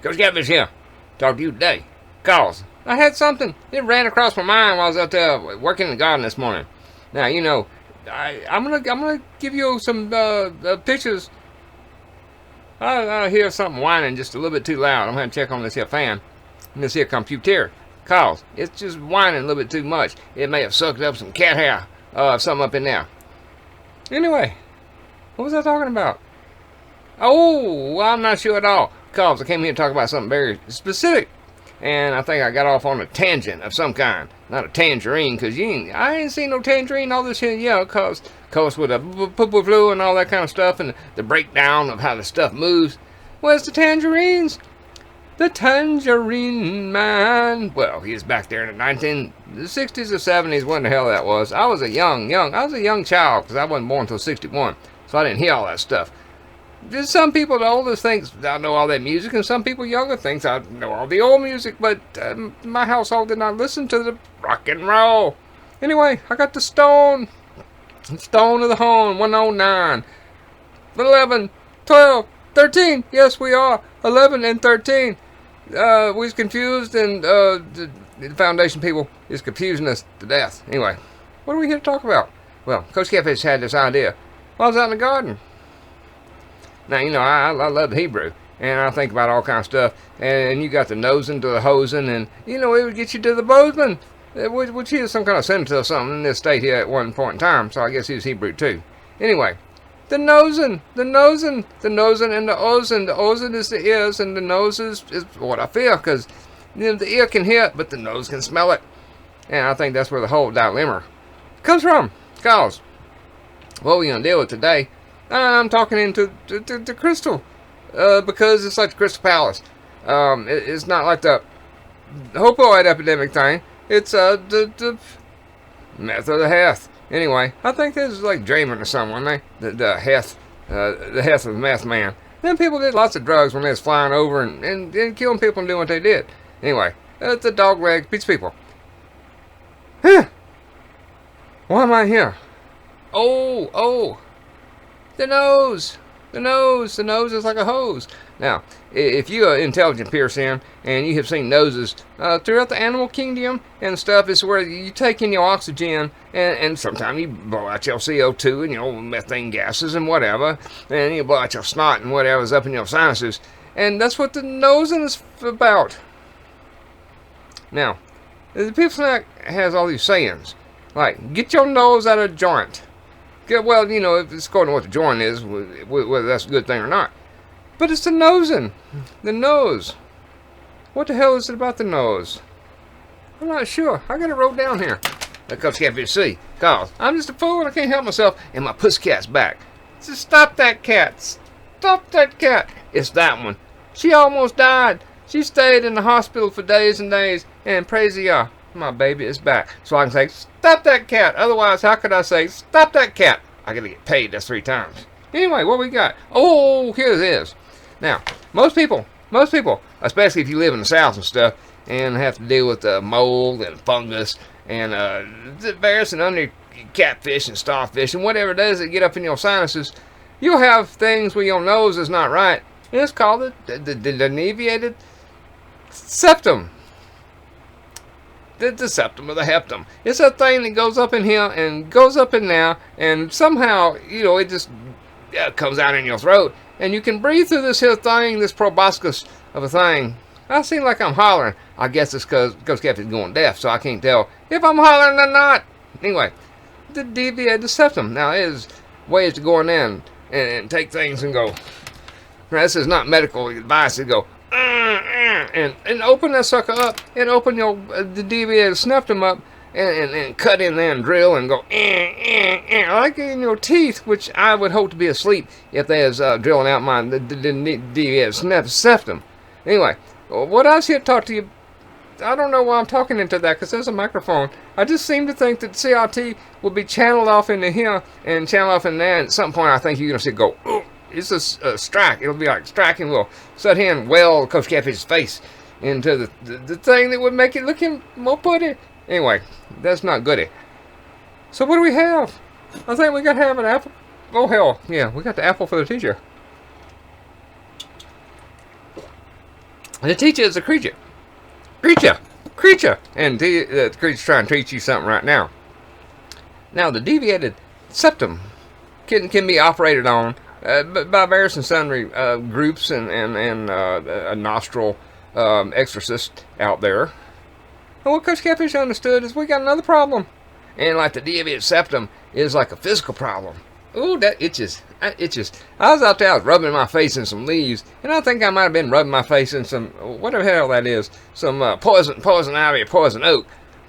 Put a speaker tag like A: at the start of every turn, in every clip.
A: Coach Catfish here. Talk to you today. Cause I had something. It ran across my mind while I was out there working in the garden this morning. Now, you know, I'm gonna give you some pictures. I hear something whining just a little bit too loud. I'm gonna check on this here fan and this here computer. Cause it's just whining a little bit too much. It may have sucked up some cat hair, something up in there. Anyway, what was I talking about? Oh, well, I'm not sure at all. Cause I came here to talk about something very specific. And I think I got off on a tangent of some kind. Not a tangerine, because I ain't seen no tangerine all this here, yeah, cause with the poo-poo flu and all that kind of stuff, and the breakdown of how the stuff moves. Where's the tangerines? The Tangerine Man. Well, he's back there in the 1960s or 70s, when the hell that was. I was a young child, because I wasn't born until 61, so I didn't hear all that stuff. There's some people, the older, thinks I know all that music, and some people younger thinks I know all the old music, but my household did not listen to the rock and roll. Anyway, I got the Stone of the Horn, 109, 11, 12, 13. Yes, we are 11 and 13. We was confused, and the Foundation people is confusing us to death. Anyway, what are we here to talk about? Well, Coach Catfish had this idea while I was out in the garden. Now, you know, I love the Hebrew, and I think about all kinds of stuff, and you got the Nosein to the hosin, and, you know, it would get you to the bozeman, which is some kind of senator or something in this state here at one point in time, so I guess he was Hebrew too. Anyway, the Nosein, and the osin. The osin is the ears, and the nose is what I feel, because, you know, the ear can hear it, but the nose can smell it, and I think that's where the whole dilemma comes from. Cause what we're going to deal with today, I'm talking into the crystal, because it's like the Crystal Palace. It's not like the opioid epidemic thing. It's the meth of the Heth. Anyway, I think this is like dreaming or something, wasn't they? The Heth of the meth man. Then people did lots of drugs when they was flying over and killing people and doing what they did. Anyway, the dog leg beats people. Huh? Why am I here? Oh. The nose is like a hose. Now, if you are intelligent person and you have seen noses throughout the animal kingdom and stuff, it's where you take in your oxygen and sometimes you blow out your CO2 and your methane gases and whatever, and you blow out your snot and whatever's up in your sinuses, and that's what the nosing is about. Now, the People Snack has all these sayings like, get your nose out of joint. Well, you know, if it's according to what the joint is, whether that's a good thing or not. But it's the nosing. The nose. What the hell is it about the nose? I'm not sure. I got it wrote down here. That Coach Catfish see. Cause I'm just a fool and I can't help myself, and my pussycat's back. So stop that cat. Stop that cat. It's that one. She almost died. She stayed in the hospital for days and days, and praise the my baby is back. So I can say, stop that cat. Otherwise, how could I say, stop that cat? I gotta get paid. That's 3 times. Anyway, what we got? Oh, here it is. Now, most people, especially if you live in the South and stuff, and have to deal with mold and fungus and the various and under catfish and starfish and whatever it is that get up in your sinuses, you'll have things where your nose is not right. And it's called the deviated septum. The septum of the heptum. It's a thing that goes up in here and goes up in there, and somehow, you know, it just comes out in your throat, and you can breathe through this here thing, this proboscis of a thing. I seem like I'm hollering. I guess it's because Coach Catfish is going deaf, so I can't tell if I'm hollering or not. Anyway, the deviated septum. Now, there's ways to go in there and take things and go. Now, this is not medical advice to go. And open that sucker up, and open the deviated septum up, and cut in there and drill and go like in your teeth, which I would hope to be asleep if they was drilling out my the deviated septum. Anyway, what I was here to talk to you, I don't know why I'm talking into that, because there's a microphone. I just seem to think that CRT will be channeled off into here and channeled off in there, and at some point I think you're going to see it go, ooh. It's a strike. It'll be like striking. We'll sit here and weld Coach Catfish's face into the thing that would make it look more pretty. Anyway, that's not goody. So what do we have? I think we got to have an apple. Oh, hell. Yeah, we got the apple for the teacher. The teacher is a creature. Creature! Creature! And the creature's trying to teach you something right now. Now, the deviated septum can be operated on by various and sundry groups and a nostril exorcist out there. And what Coach Catfish understood is we got another problem. And like the deviated septum is like a physical problem. Ooh, that itches. That itches. I was out there, I was rubbing my face in some leaves, and I think I might have been rubbing my face in some, whatever the hell that is, some poison ivy or poison oak.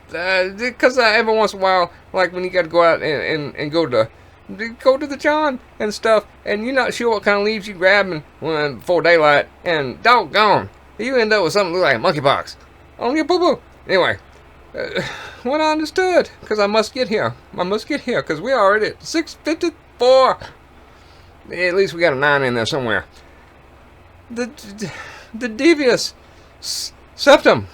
A: Because every once in a while, like when you got to go out and go to the John and stuff, and you're not sure what kind of leaves you're grabbing before daylight, and doggone, you end up with something that looks like monkeypox on your boo-boo. Anyway, what I understood, because I must get here, because we're already at 6:54. At least we got a 9 in there somewhere. The devious septum.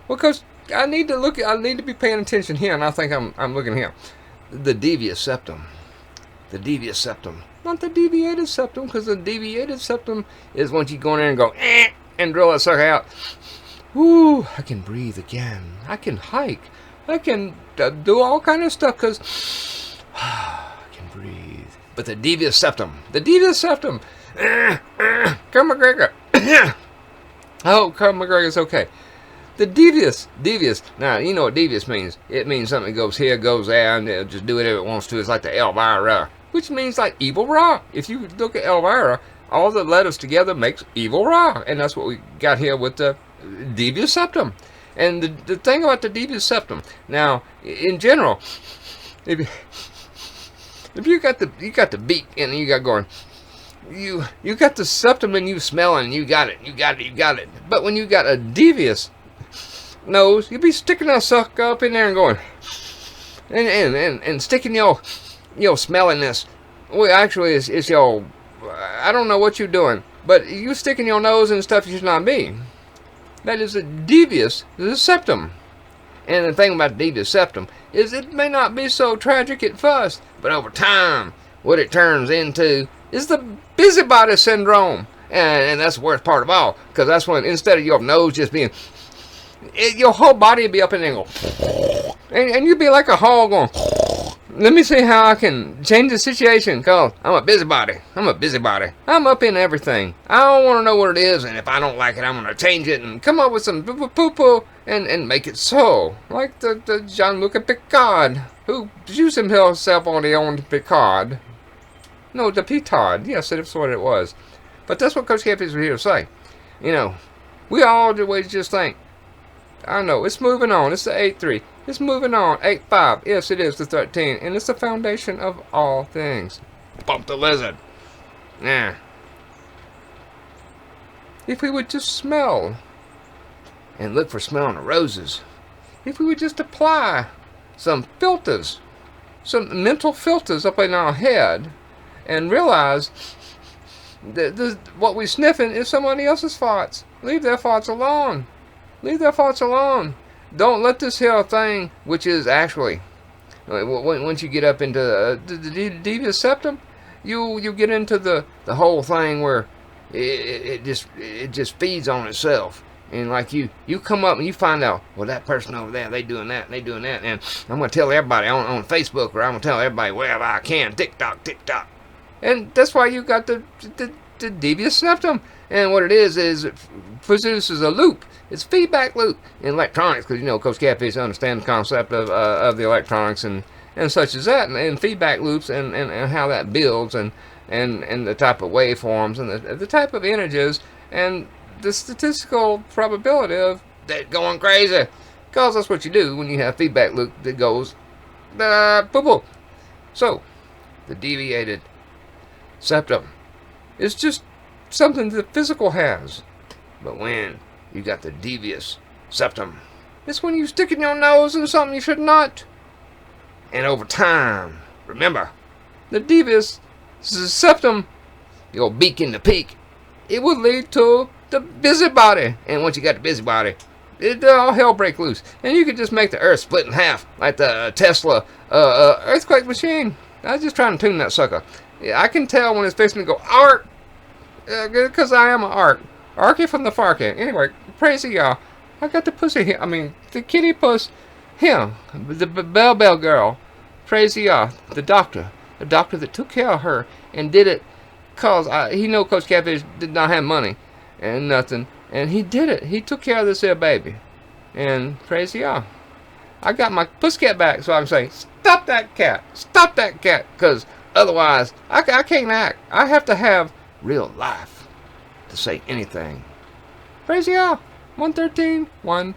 A: Well, because I need to be paying attention here, and I think I'm looking here. The devious septum. The devious septum. Not the deviated septum, because the deviated septum is once you go in there and go, and drill that sucker out. Woo, I can breathe again. I can hike. I can do all kind of stuff, because I can breathe. But the devious septum. Colonel McGregor. I hope Colonel McGregor's okay. The devious. Now, you know what devious means. It means something that goes here, goes there, and it'll just do whatever it wants to. It's like the Elvira, which means like evil Ra. If you look at Elvira, all the letters together makes evil Ra. And that's what we got here with the devious septum. And the thing about the devious septum, now, in general, if you got the beak and you got going, you got the septum and you smelling, you got it. But when you got a devious nose, you be sticking that sucker up in there and going, and sticking your smelliness. Well, actually, it's your, I don't know what you're doing, but you sticking your nose in stuff you should not be. That is a devious septum. And the thing about the devious septum is it may not be so tragic at first, but over time, what it turns into is the busybody syndrome. And that's the worst part of all, because that's when instead of your nose just being, your whole body would be up in there and go, and you'd be like a hog going, let me see how I can change the situation, because I'm a busybody. I'm up in everything. I don't want to know what it is, and if I don't like it, I'm going to change it and come up with some poo-poo and make it so. Like the Jean-Luc Picard, who used himself on the own Picard. No, the Petard. Yes, that's what it was. But that's what Coach Catfish was here to say. You know, we all always just think, I know, it's moving on. It's the 8-3. It's moving on. 8-5. Yes, it is the 13. And it's the foundation of all things. Bump the lizard. Yeah. If we would just smell and look for smelling the roses. If we would just apply some filters, some mental filters up in our head and realize that what we're sniffing is somebody else's farts. Leave their farts alone. Leave their farts alone. Don't let this here thing, which is actually, once you get up into the devious septum, you get into the whole thing where it just feeds on itself. And like you come up and you find out, well, that person over there, they doing that, and I'm going to tell everybody on Facebook, or I'm going to tell everybody wherever I can, TikTok. And that's why you got the devious septum. And what it is it produces a loop. It's a feedback loop in electronics, because, you know, Coach Catfish understands the concept of the electronics and such as that, and feedback loops and how that builds and the type of waveforms and the type of energies and the statistical probability of that going crazy. Because that's what you do when you have feedback loop that goes poo-poo. So, the deviated septum is just something the physical has. But when you got the devious septum, it's when you sticking your nose in something you should not. And over time, remember, the devious septum, your beak in the peak, it will lead to the busybody. And once you got the busybody, all hell break loose. And you could just make the earth split in half, like the Tesla earthquake machine. I was just trying to tune that sucker. I can tell when it's fixing to go arc, because I am an arc. Arky from the Farky. Anyway, praise y'all. I got the pussy here. I mean, the kitty puss. Him. The Bell girl. Praise y'all. The doctor. The doctor that took care of her and did it cause he know Coach Catfish did not have money and nothing. And he did it. He took care of this here baby. And praise y'all. I got my pussycat back so I can say, stop that cat. Stop that cat. Because otherwise, I can't act. I have to have real life to say anything. Praise y'all. 113, 1.